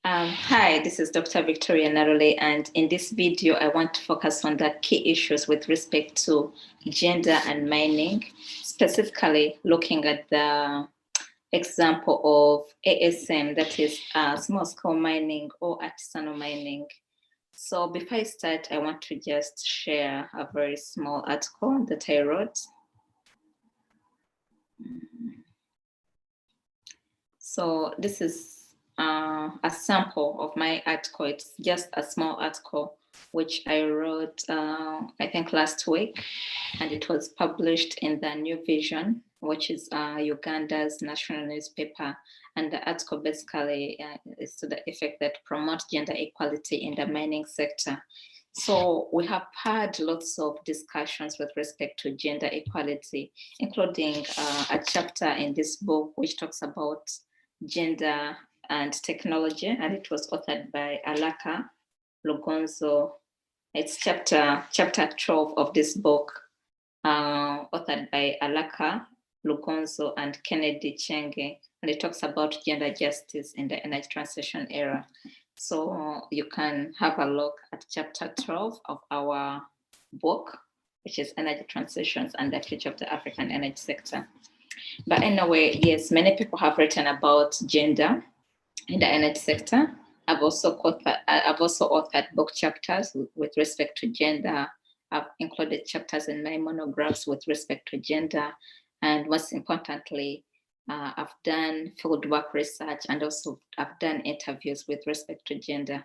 Hi, this is Dr. Victoria Nalule, and in this video, I want to focus on the key issues with respect to gender and mining, specifically looking at the example of ASM, that is small-scale mining or artisanal mining. So before I start, I want to just share a very small article that I wrote. So this is a sample of my article. It's just a small article which I wrote, I think last week, and it was published in the New Vision, which is Uganda's national newspaper. And the article basically is to the effect that promote gender equality in the mining sector. So we have had lots of discussions with respect to gender equality, including a chapter in this book which talks about gender and technology, and it was authored by Alaka Lugonzo. It's chapter 12 of this book, authored by Alaka Lugonzo and Kennedy Chenge, and it talks about gender justice in the energy transition era. So you can have a look at chapter 12 of our book, which is Energy Transitions and the Future of the African Energy Sector. But anyway, yes, many people have written about gender in the energy sector. I've also authored book chapters with respect to gender. I've included chapters in my monographs with respect to gender. And most importantly, I've done fieldwork research, and also I've done interviews with respect to gender.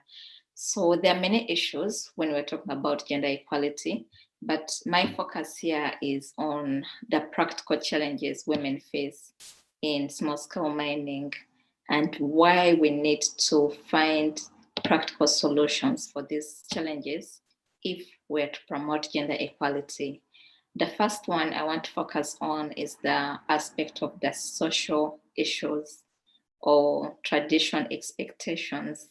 So there are many issues when we're talking about gender equality, but my focus here is on the practical challenges women face in small-scale mining and why we need to find practical solutions for these challenges if we're to promote gender equality. The first one I want to focus on is the aspect of the social issues or tradition expectations.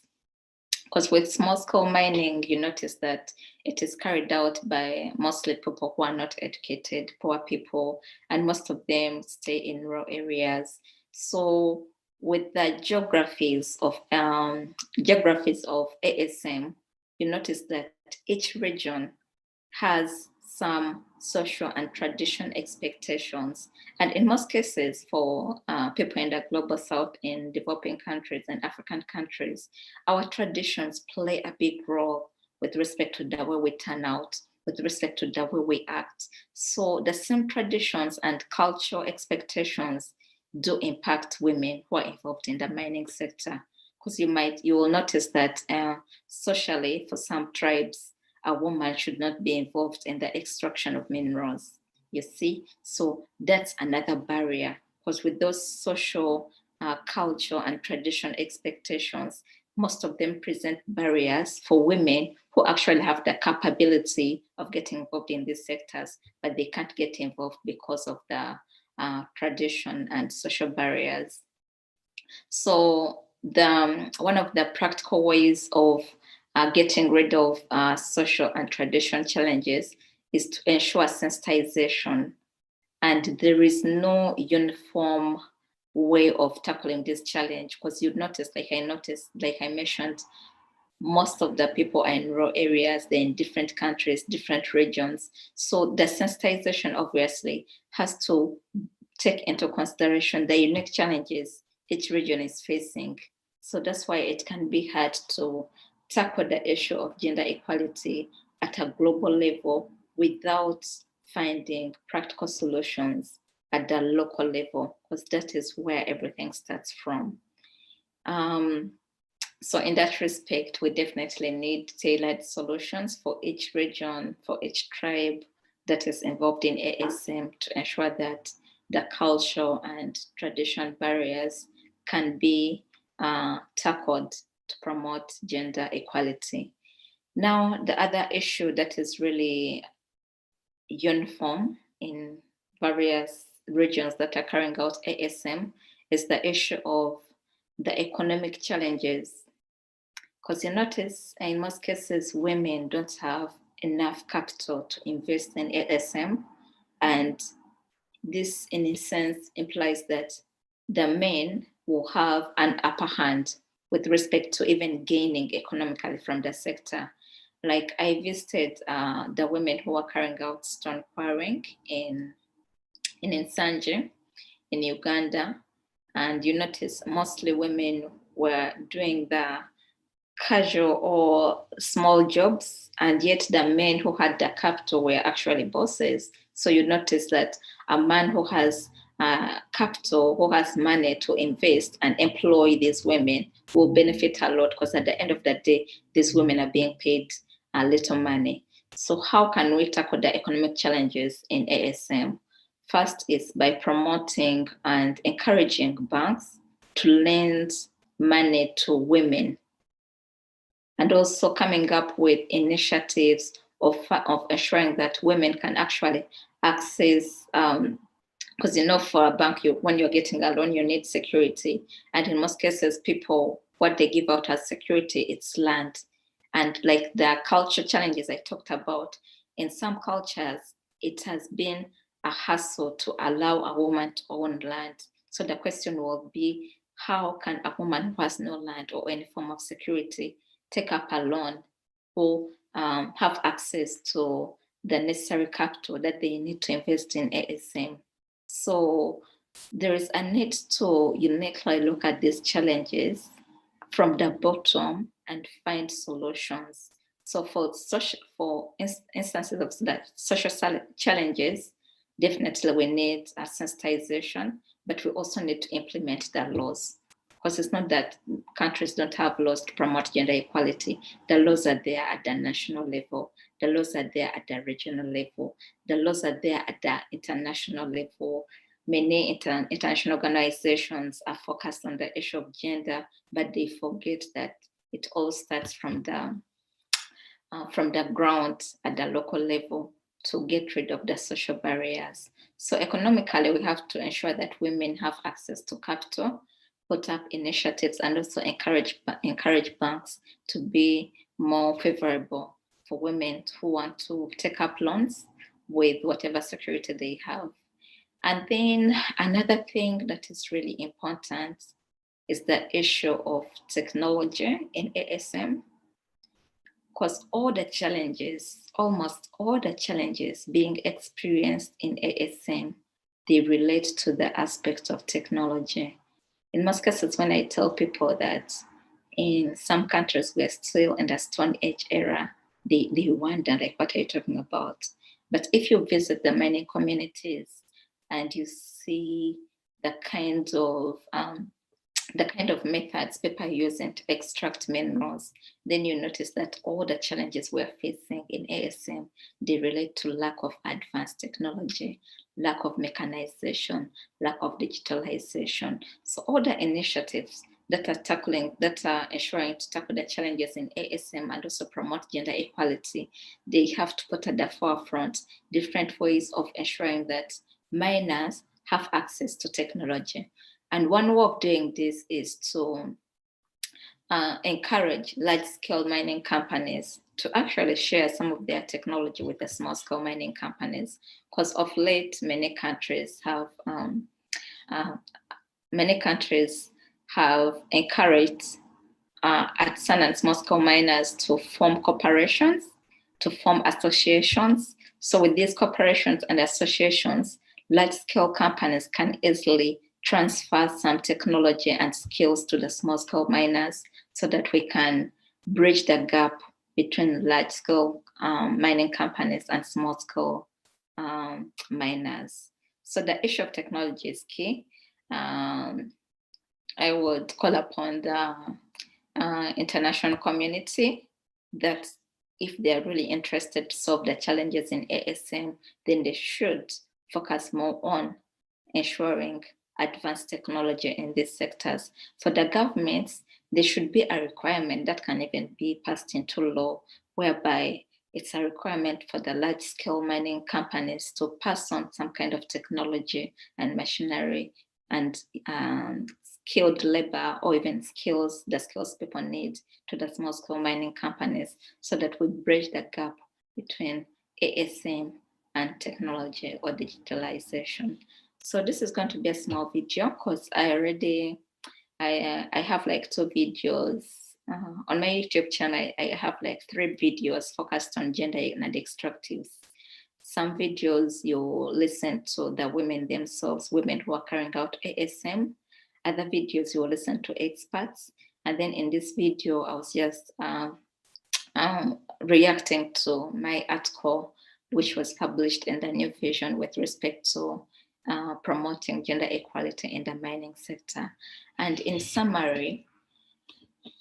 Because with small-scale mining, you notice that it is carried out by mostly people who are not educated, poor people, and most of them stay in rural areas. So with the geographies of ASM, you notice that each region has some social and tradition expectations. And in most cases, for people in the global south, in developing countries and African countries, our traditions play a big role with respect to the way we turn out, with respect to the way we act. So the same traditions and cultural expectations do impact women who are involved in the mining sector. Because you will notice that socially, for some tribes, a woman should not be involved in the extraction of minerals, you see? So that's another barrier, because with those social, cultural and traditional expectations, most of them present barriers for women who actually have the capability of getting involved in these sectors, but they can't get involved because of the tradition and social barriers. So one of the practical ways of getting rid of social and tradition challenges is to ensure sensitization. And there is no uniform way of tackling this challenge, because you'd notice, like I mentioned, most of the people are in rural areas, they're in different countries, different regions. So the sensitization obviously has to take into consideration the unique challenges each region is facing. So that's why it can be hard to tackle the issue of gender equality at a global level without finding practical solutions at the local level, because that is where everything starts from. So in that respect, we definitely need tailored solutions for each region, for each tribe that is involved in ASM, to ensure that the cultural and tradition barriers can be tackled to promote gender equality. Now, the other issue that is really uniform in various regions that are carrying out ASM is the issue of the economic challenges. Because you notice in most cases, women don't have enough capital to invest in ASM. And this, in a sense, implies that the men will have an upper hand with respect to even gaining economically from the sector. Like I visited the women who are carrying out stone quarrying in Nsanje in Uganda, and you notice mostly women were doing the casual or small jobs, and yet the men who had the capital were actually bosses. So you notice that a man who has capital, who has money to invest and employ these women will benefit a lot, because at the end of the day, these women are being paid a little money. So how can we tackle the economic challenges in ASM? First is by promoting and encouraging banks to lend money to women, and also coming up with initiatives of ensuring that women can actually access, because for a bank, when you're getting a loan, you need security. And in most cases, people, what they give out as security, it's land. And like the culture challenges I talked about, in some cultures, it has been a hassle to allow a woman to own land. So the question will be, how can a woman who has no land or any form of security take up a loan or have access to the necessary capital that they need to invest in ASM? So there is a need to uniquely look at these challenges from the bottom and find solutions. So for instances of that social challenges, definitely we need a sensitization, but we also need to implement the laws. Because it's not that countries don't have laws to promote gender equality. The laws are there at the national level. The laws are there at the regional level. The laws are there at the international level. Many international organizations are focused on the issue of gender, but they forget that it all starts from the ground at the local level to get rid of the social barriers. So economically, we have to ensure that women have access to capital, put up initiatives, and also encourage banks to be more favorable for women who want to take up loans with whatever security they have. And then another thing that is really important is the issue of technology in ASM, because almost all the challenges being experienced in ASM, they relate to the aspect of technology. In most cases, when I tell people that in some countries we're still in the Stone Age era, they wonder, like, what are you talking about? But if you visit the mining communities and you see the kind of methods people are using to extract minerals, then you notice that all the challenges we're facing in ASM, they relate to lack of advanced technology, lack of mechanization, lack of digitalization. So all the initiatives that are ensuring to tackle the challenges in ASM and also promote gender equality, they have to put at the forefront different ways of ensuring that miners have access to technology. And one way of doing this is to encourage large-scale mining companies to actually share some of their technology with the small-scale mining companies, because of late many countries have encouraged artisan and small-scale miners to form corporations, to form associations. So with these corporations and associations, large-scale companies can easily transfer some technology and skills to the small-scale miners, so that we can bridge the gap between large-scale mining companies and small-scale miners. So the issue of technology is key. I would call upon the international community that if they're really interested to solve the challenges in ASM, then they should focus more on ensuring advanced technology in these sectors. For the governments, there should be a requirement that can even be passed into law, whereby it's a requirement for the large-scale mining companies to pass on some kind of technology and machinery and skilled labor, or even the skills people need, to the small-scale mining companies, so that we bridge the gap between ASM and technology or digitalization. So this is going to be a small video, because I already I have like 2 videos on my YouTube channel. I have like 3 videos focused on gender and extractives. Some videos you listen to the women themselves, women who are carrying out ASM. Other videos you will listen to experts. And then in this video, I was just reacting to my article, which was published in the New Vision with respect to promoting gender equality in the mining sector. And in summary,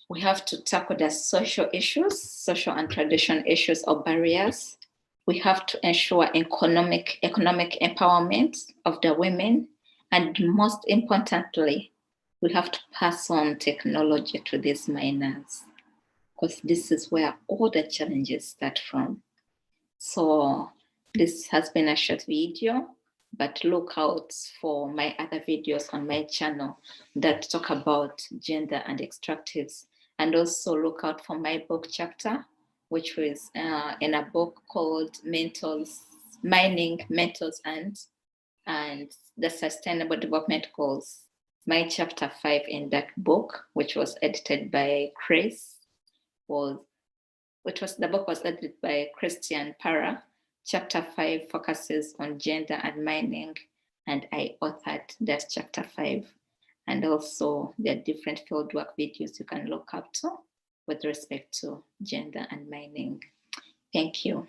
we have to tackle the social issues, social and traditional issues or barriers. We have to ensure economic empowerment of the women. And most importantly, we have to pass on technology to these miners, because this is where all the challenges start from. So this has been a short video, but look out for my other videos on my channel that talk about gender and extractives. And also look out for my book chapter, which was in a book called Mining, Mentors and the Sustainable Development Goals. My chapter 5 in that book, which was edited by the book was edited by Christian Para. Chapter 5 focuses on gender and mining, and I authored that chapter 5. And also there are different fieldwork videos you can look up to with respect to gender and mining. Thank you.